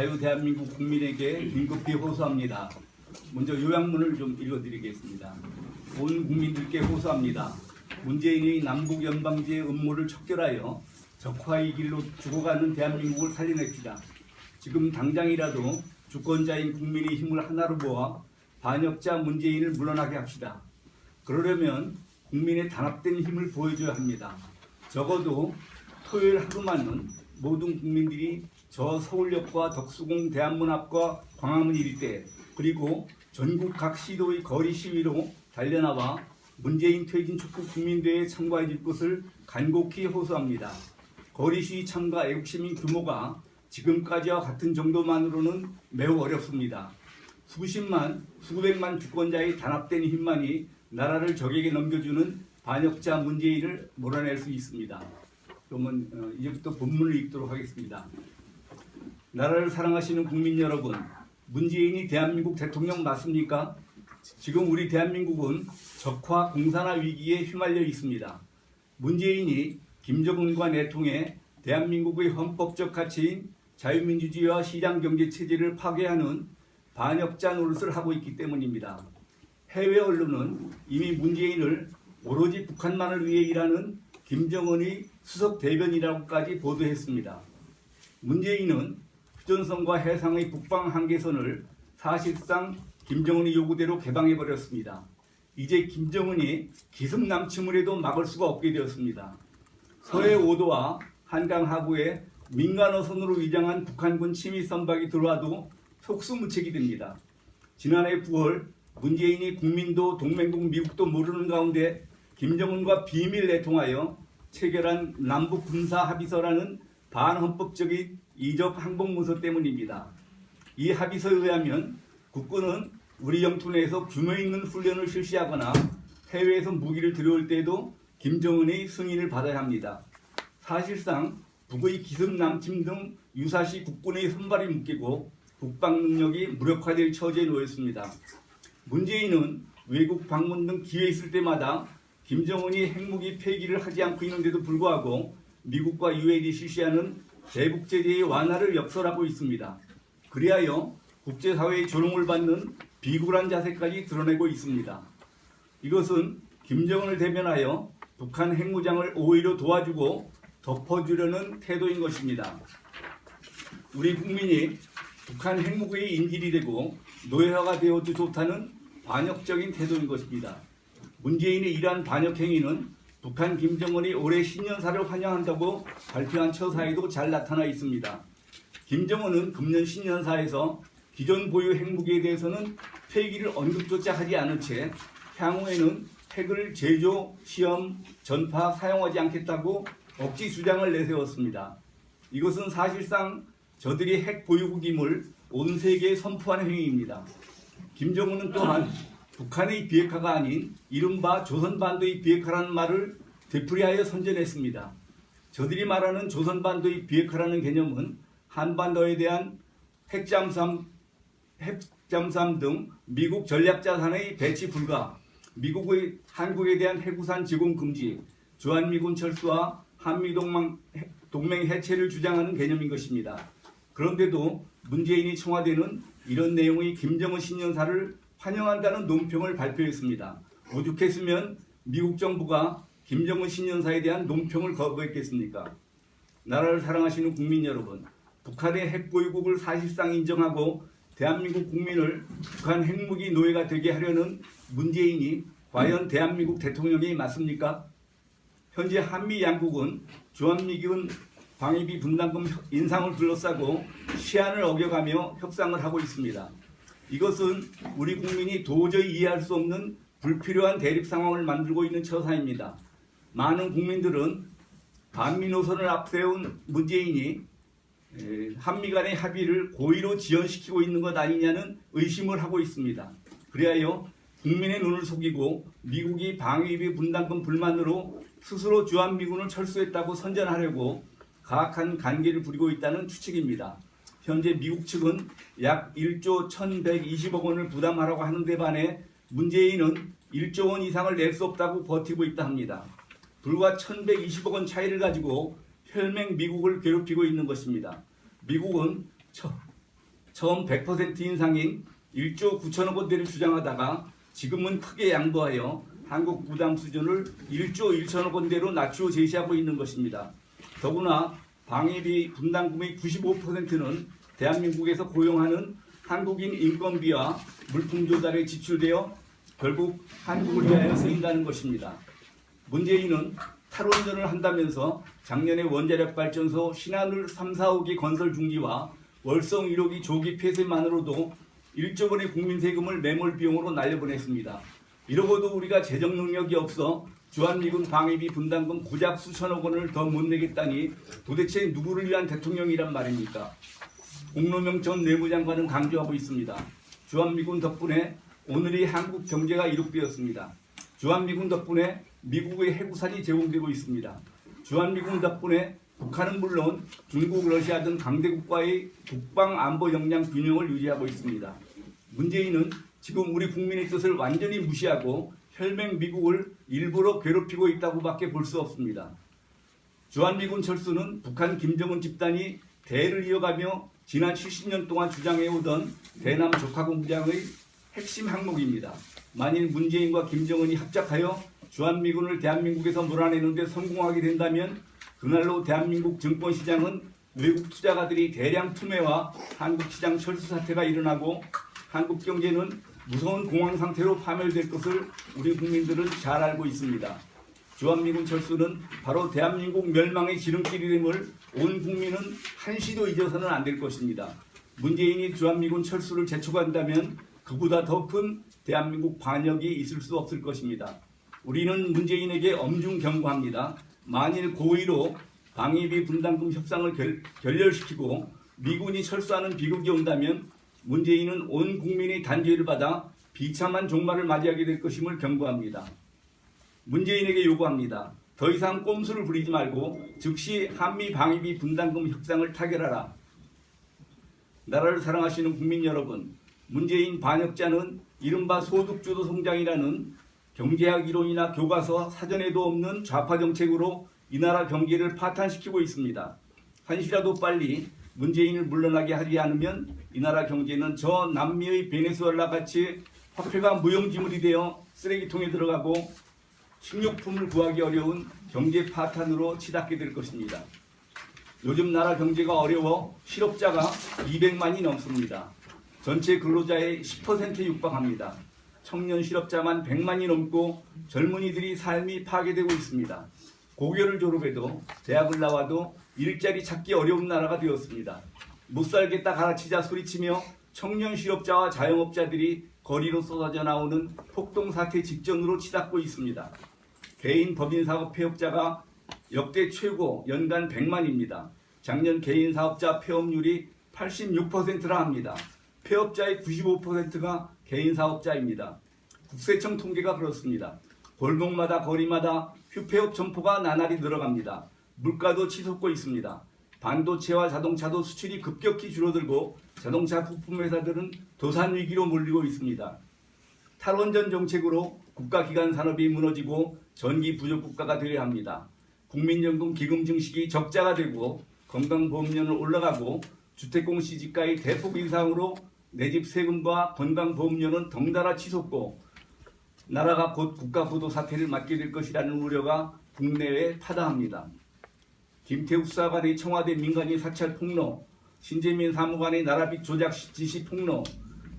자유대한민국 국민에게 긴급히 호소합니다. 먼저 요약문을 좀 읽어드리겠습니다. 온 국민들께 호소합니다. 문재인이 남북 연방제의 음모를 척결하여 적화의 길로 죽어가는 대한민국을 살려냅시다. 지금 당장이라도 주권자인 국민의 힘을 하나로 모아 반역자 문재인을 물러나게 합시다. 그러려면 국민의 단합된 힘을 보여줘야 합니다. 적어도 토요일 하루만은 모든 국민들이 저 서울역과 덕수궁 대한문 앞과 광화문 일대 그리고 전국 각 시도의 거리 시위로 달려나와 문재인 퇴진 촉구 국민대회에 참가해 줄 것을 간곡히 호소합니다. 거리 시위 참가 애국시민 규모가 지금까지와 같은 정도만으로는 매우 어렵습니다. 수십만, 수백만 주권자의 단합된 힘만이 나라를 적에게 넘겨주는 반역자 문재인을 몰아낼 수 있습니다. 그러면 이제부터 본문을 읽도록 하겠습니다. 나라를 사랑하시는 국민 여러분, 문재인이 대한민국 대통령 맞습니까? 지금 우리 대한민국은 적화 공산화 위기에 휘말려 있습니다. 문재인이 김정은과 내통해 대한민국의 헌법적 가치인 자유민주주의와 시장경제체제를 파괴하는 반역자 노릇을 하고 있기 때문입니다. 해외 언론은 이미 문재인을 오로지 북한만을 위해 일하는 김정은의 수석 대변이라고까지 보도했습니다. 문재인은 휴전선과 해상의 북방 한계선을 사실상 김정은의 요구대로 개방해버렸습니다. 이제 김정은이 기습 남침을 해도 막을 수가 없게 되었습니다. 서해 5도와 한강 하구에 민간어선으로 위장한 북한군 침입 선박이 들어와도 속수무책이 됩니다. 지난해 9월 문재인이 국민도 동맹국 미국도 모르는 가운데 김정은과 비밀 내통하여 체결한 남북 군사 합의서라는 반헌법적인 이적 항복문서 때문입니다. 이 합의서에 의하면 국군은 우리 영토 내에서 규모 있는 훈련을 실시하거나 해외에서 무기를 들여올 때에도 김정은의 승인을 받아야 합니다. 사실상 북의 기습 남침 등 유사시 국군의 손발이 묶이고 국방 능력이 무력화될 처지에 놓였습니다. 문재인은 외국 방문 등 기회 있을 때마다 김정은이 핵무기 폐기를 하지 않고 있는데도 불구하고 미국과 유엔이 실시하는 대북 제재의 완화를 역설하고 있습니다. 그리하여 국제사회의 조롱을 받는 비굴한 자세까지 드러내고 있습니다. 이것은 김정은을 대변하여 북한 핵무장을 오히려 도와주고 덮어주려는 태도인 것입니다. 우리 국민이 북한 핵무기의 인질이 되고 노예화가 되어도 좋다는 반역적인 태도인 것입니다. 문재인의 이러한 반역 행위는 북한 김정은이 올해 신년사를 환영한다고 발표한 처사에도 잘 나타나 있습니다. 김정은은 금년 신년사에서 기존 보유 핵무기에 대해서는 폐기를 언급조차 하지 않은 채 향후에는 핵을 제조, 시험, 전파, 사용하지 않겠다고 억지 주장을 내세웠습니다. 이것은 사실상 저들이 핵 보유국임을 온 세계에 선포한 행위입니다. 김정은은 또한 북한의 비핵화가 아닌 이른바 조선반도의 비핵화라는 말을 되풀이하여 선전했습니다. 저들이 말하는 조선반도의 비핵화라는 개념은 한반도에 대한 핵잠수함 등 미국 전략자산의 배치 불가, 미국의 한국에 대한 해구산 제공 금지, 주한미군 철수와 한미동맹 해체를 주장하는 개념인 것입니다. 그런데도 문재인이 청와대는 이런 내용의 김정은 신년사를 환영한다는 논평을 발표했습니다. 오죽했으면 미국 정부가 김정은 신년사에 대한 논평을 거부했겠습니까? 나라를 사랑하시는 국민 여러분, 북한의 핵보유국을 사실상 인정하고 대한민국 국민을 북한 핵무기 노예가 되게 하려는 문재인이 과연 대한민국 대통령이 맞습니까? 현재 한미 양국은 주한미군 방위비 분담금 인상을 둘러싸고 시한을 어겨가며 협상을 하고 있습니다. 이것은 우리 국민이 도저히 이해할 수 없는 불필요한 대립 상황을 만들고 있는 처사입니다. 많은 국민들은 반미 노선을 앞세운 문재인이 한미 간의 합의를 고의로 지연시키고 있는 것 아니냐는 의심을 하고 있습니다. 그리하여 국민의 눈을 속이고 미국이 방위비 분담금 불만으로 스스로 주한미군을 철수했다고 선전하려고 가악한 관계를 부리고 있다는 추측입니다. 현재 미국 측은 약 1조 1120억 원을 부담하라고 하는 데 반해 문재인은 1조 원 이상을 낼 수 없다고 버티고 있다 합니다. 불과 1120억 원 차이를 가지고 혈맹 미국을 괴롭히고 있는 것입니다. 미국은 처음 100% 인상인 1조 9천억 원대를 주장하다가 지금은 크게 양보하여 한국 부담 수준을 1조 1천억 원대로 낮추어 제시하고 있는 것입니다. 더구나 방위비 분담금의 95%는 대한민국에서 고용하는 한국인 인건비와 물품 조달에 지출되어 결국 한국을 위하여 쓰인다는 것입니다. 문재인은 탈원전을 한다면서 작년에 원자력 발전소 신한울 3, 4호기 건설 중지와 월성 1호기 조기 폐쇄만으로도 1조 원의 국민 세금을 매몰 비용으로 날려보냈습니다. 이러고도 우리가 재정 능력이 없어 주한미군 방위비 분담금 고작 수천억 원을 더 못 내겠다니 도대체 누구를 위한 대통령이란 말입니까? 공로명 전 내무장관은 강조하고 있습니다. 주한미군 덕분에 오늘의 한국 경제가 이룩되었습니다. 주한미군 덕분에 미국의 해구산이 제공되고 있습니다. 주한미군 덕분에 북한은 물론 중국, 러시아 등 강대국과의 국방 안보 역량 균형을 유지하고 있습니다. 문재인은 지금 우리 국민의 뜻을 완전히 무시하고 혈맹 미국을 일부러 괴롭히고 있다고밖에 볼 수 없습니다. 주한미군 철수는 북한 김정은 집단이 대를 이어가며 지난 70년 동안 주장해오던 대남 적화군 무장의 핵심 항목입니다. 만일 문재인과 김정은이 합작하여 주한미군을 대한민국에서 몰아내는 데 성공하게 된다면 그날로 대한민국 증권시장은 외국 투자가들이 대량 투매와 한국시장 철수 사태가 일어나고 한국 경제는 무서운 공황 상태로 파멸될 것을 우리 국민들은 잘 알고 있습니다. 주한미군 철수는 바로 대한민국 멸망의 지름길임을 온 국민은 한시도 잊어서는 안 될 것입니다. 문재인이 주한미군 철수를 재촉한다면 그보다 더 큰 대한민국 반역이 있을 수 없을 것입니다. 우리는 문재인에게 엄중 경고합니다. 만일 고의로 방위비 분담금 협상을 결렬시키고 미군이 철수하는 비극이 온다면 문재인은 온 국민의 단죄를 받아 비참한 종말을 맞이하게 될 것임을 경고합니다. 문재인에게 요구합니다. 더 이상 꼼수를 부리지 말고 즉시 한미 방위비 분담금 협상을 타결하라. 나라를 사랑하시는 국민 여러분, 문재인 반역자는 이른바 소득주도 성장이라는 경제학 이론이나 교과서 사전에도 없는 좌파 정책으로 이 나라 경제를 파탄시키고 있습니다. 한시라도 빨리 문재인을 물러나게 하지 않으면 이 나라 경제는 저 남미의 베네수엘라 같이 화폐가 무용지물이 되어 쓰레기통에 들어가고 식료품을 구하기 어려운 경제 파탄으로 치닫게 될 것입니다. 요즘 나라 경제가 어려워 실업자가 200만이 넘습니다. 전체 근로자의 10%에 육박합니다. 청년 실업자만 100만이 넘고 젊은이들이 삶이 파괴되고 있습니다. 고교를 졸업해도 대학을 나와도 일자리 찾기 어려운 나라가 되었습니다. 못 살겠다 가르치자 소리치며 청년 실업자와 자영업자들이 거리로 쏟아져 나오는 폭동 사태 직전으로 치닫고 있습니다. 개인 법인 사업 폐업자가 역대 최고 연간 100만입니다. 작년 개인 사업자 폐업률이 86%라 합니다. 폐업자의 95%가 개인 사업자입니다. 국세청 통계가 그렇습니다. 골목마다 거리마다 휴폐업 점포가 나날이 늘어갑니다. 물가도 치솟고 있습니다. 반도체와 자동차도 수출이 급격히 줄어들고 자동차 부품 회사들은 도산 위기로 몰리고 있습니다. 탈원전 정책으로 국가기관 산업이 무너지고 전기 부족 국가가 되어야 합니다. 국민연금 기금 증식이 적자가 되고 건강보험료는 올라가고 주택공시지가의 대폭 인상으로 내 집 세금과 건강보험료는 덩달아 치솟고 나라가 곧 국가부도 사태를 맞게 될 것이라는 우려가 국내외에 타다합니다. 김태우 수사관의 청와대 민간인 사찰 폭로, 신재민 사무관의 나라빚 조작 지시 폭로,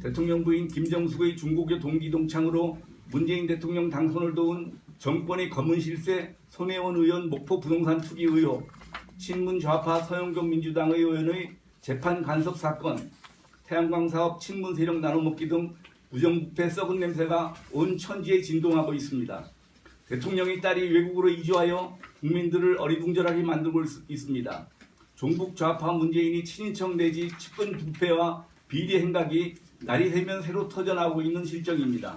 대통령 부인 김정숙의 중고교 동기 동창으로 문재인 대통령 당선을 도운 정권의 검은 실세 손혜원 의원 목포 부동산 투기 의혹, 친문 좌파 서영경 민주당 의원의 재판 간섭 사건, 태양광 사업 친문 세력 나눠먹기 등 부정부패 썩은 냄새가 온 천지에 진동하고 있습니다. 대통령의 딸이 외국으로 이주하여 국민들을 어리둥절하게 만들고 있습니다. 종북 좌파 문재인이 친인척 내지 측근 부패와 비리 행각이 날이 새면 새로 터져나오고 있는 실정입니다.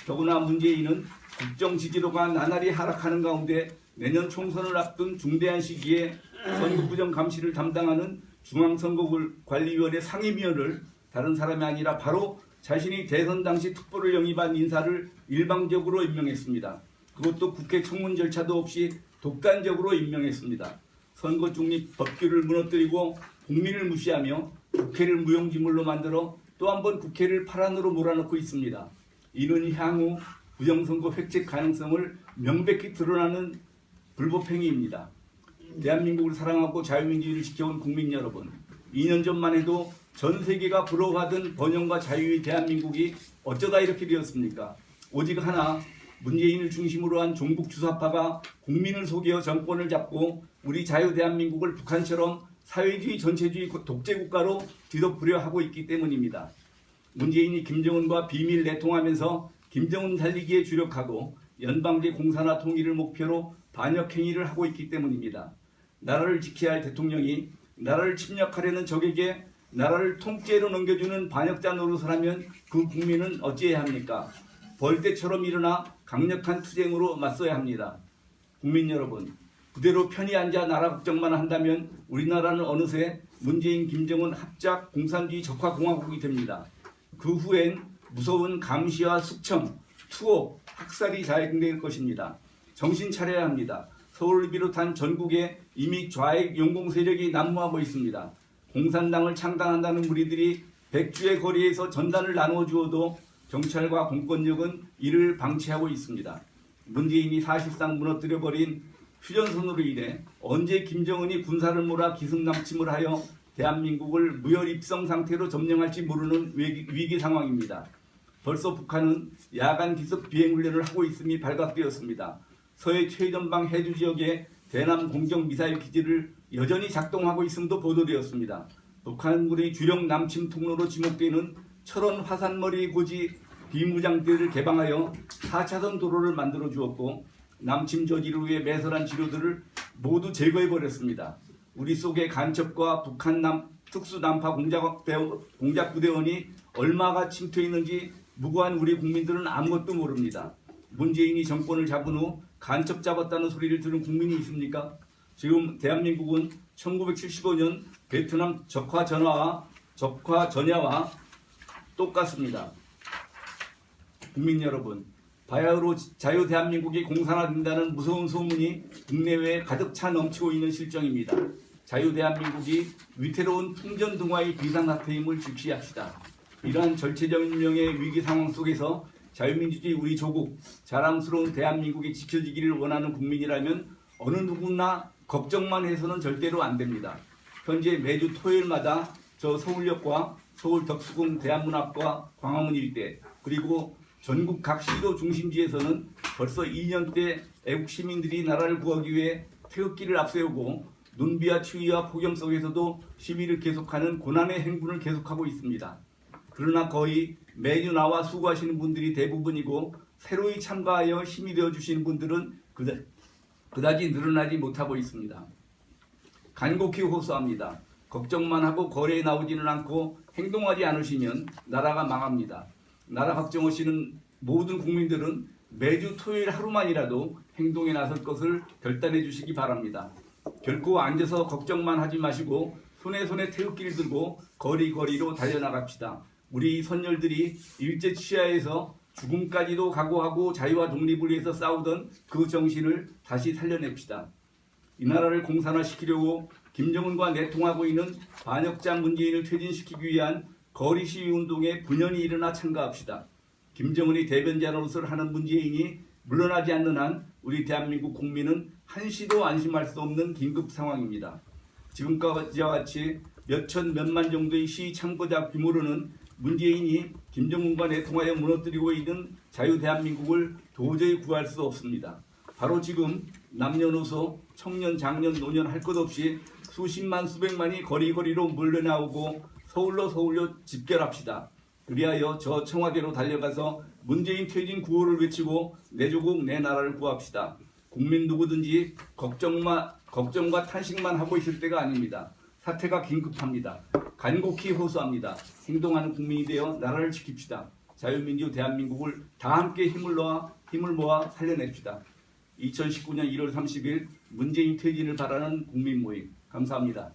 더구나 문재인은 국정 지지도가 나날이 하락하는 가운데 내년 총선을 앞둔 중대한 시기에 선거부정 감시를 담당하는 중앙선거관리위원회 상임위원을 다른 사람이 아니라 바로 자신이 대선 당시 특보를 영입한 인사를 일방적으로 임명했습니다. 그것도 국회 청문 절차도 없이 독단적으로 임명했습니다. 선거 중립 법규를 무너뜨리고 국민을 무시하며 국회를 무용지물로 만들어 또 한 번 국회를 파란으로 몰아넣고 있습니다. 이는 향후 부정선거 획책 가능성을 명백히 드러나는 불법행위입니다. 대한민국을 사랑하고 자유민주주의를 지켜온 국민 여러분, 2년 전만 해도 전 세계가 부러워하던 번영과 자유의 대한민국이 어쩌다 이렇게 되었습니까? 오직 하나, 문재인을 중심으로 한 종북 주사파가 국민을 속여 정권을 잡고 우리 자유 대한민국을 북한처럼 사회주의 전체주의 독재국가로 뒤덮으려 하고 있기 때문입니다. 문재인이 김정은과 비밀 내통하면서 김정은 살리기에 주력하고 연방제 공산화 통일을 목표로 반역 행위를 하고 있기 때문입니다. 나라를 지켜야 할 대통령이 나라를 침략하려는 적에게 나라를 통째로 넘겨주는 반역자 노릇을 하면 그 국민은 어찌해야 합니까? 벌떼처럼 일어나 강력한 투쟁으로 맞서야 합니다. 국민 여러분, 그대로 편히 앉아 나라 걱정만 한다면 우리나라는 어느새 문재인, 김정은 합작 공산주의 적화공화국이 됩니다. 그 후엔 무서운 감시와 숙청, 투옥, 학살이 자행될 것입니다. 정신 차려야 합니다. 서울을 비롯한 전국에 이미 좌익 용공 세력이 난무하고 있습니다. 공산당을 창당한다는 무리들이 백주의 거리에서 전단을 나누어 주어도 경찰과 공권력은 이를 방치하고 있습니다. 문재인이 사실상 무너뜨려버린 휴전선으로 인해 언제 김정은이 군사를 몰아 기승남침을 하여 대한민국을 무혈입성 상태로 점령할지 모르는 위기 상황입니다. 벌써 북한은 야간 기습 비행훈련을 하고 있음이 발각되었습니다. 서해 최전방 해주 지역에 대남 공격 미사일 기지를 여전히 작동하고 있음도 보도되었습니다. 북한군의 주력 남침 통로로 지목되는 철원 화산머리 고지 비무장대를 개방하여 4차선 도로를 만들어 주었고 남침 저지를 위해 매설한 지료들을 모두 제거해버렸습니다. 우리 속의 간첩과 북한 특수난파 공작부대원이 얼마가 침투해 있는지 무고한 우리 국민들은 아무것도 모릅니다. 문재인이 정권을 잡은 후 간첩 잡았다는 소리를 들은 국민이 있습니까? 지금 대한민국은 1975년 베트남 적화 전야와 똑같습니다. 국민 여러분, 바야흐로 자유 대한민국이 공산화된다는 무서운 소문이 국내외에 가득 차 넘치고 있는 실정입니다. 자유 대한민국이 위태로운 풍전등화의 비상사태임을 직시합시다. 이러한 절체절명의 위기 상황 속에서 자유민주주의 우리 조국, 자랑스러운 대한민국이 지켜지기를 원하는 국민이라면 어느 누구나 걱정만 해서는 절대로 안 됩니다. 현재 매주 토요일마다 저 서울역과 서울 덕수궁 대한문학과 광화문 일대 그리고 전국 각 시도 중심지에서는 벌써 2년째 애국 시민들이 나라를 구하기 위해 태극기를 앞세우고 눈비와 추위와 폭염 속에서도 시위를 계속하는 고난의 행군을 계속하고 있습니다. 그러나 거의 매주 나와 수고하시는 분들이 대부분이고 새로이 참가하여 힘이 되어주시는 분들은 그다지 늘어나지 못하고 있습니다. 간곡히 호소합니다. 걱정만 하고 거리에 나오지는 않고 행동하지 않으시면 나라가 망합니다. 나라 걱정하시는 모든 국민들은 매주 토요일 하루만이라도 행동에 나설 것을 결단해 주시기 바랍니다. 결코 앉아서 걱정만 하지 마시고 손에 태극기를 들고 거리로 달려나갑시다. 우리 선열들이 일제치하에서 죽음까지도 각오하고 자유와 독립을 위해서 싸우던 그 정신을 다시 살려냅시다. 이 나라를 공산화시키려고 김정은과 내통하고 있는 반역자 문재인을 퇴진시키기 위한 거리 시위 운동에 분연히 일어나 참가합시다. 김정은이 대변자 노릇을 하는 문재인이 물러나지 않는 한 우리 대한민국 국민은 한시도 안심할 수 없는 긴급 상황입니다. 지금까지와 같이 몇천 몇만 정도의 시위 참가자 규모로는 문재인이 김정은과 내통하여 무너뜨리고 있는 자유 대한민국을 도저히 구할 수 없습니다. 바로 지금 남녀노소, 청년, 장년, 노년 할 것 없이 수십만 수백만이 거리로 몰려나오고 서울로 집결합시다. 그리하여 저 청와대로 달려가서 문재인 퇴진 구호를 외치고 내 조국 내 나라를 구합시다. 국민 누구든지 걱정과 탄식만 하고 있을 때가 아닙니다. 사태가 긴급합니다. 간곡히 호소합니다. 행동하는 국민이 되어 나라를 지킵시다. 자유민주 대한민국을 다 함께 힘을 모아 살려냅시다. 2019년 1월 30일 문재인 퇴진을 바라는 국민 모임. 감사합니다.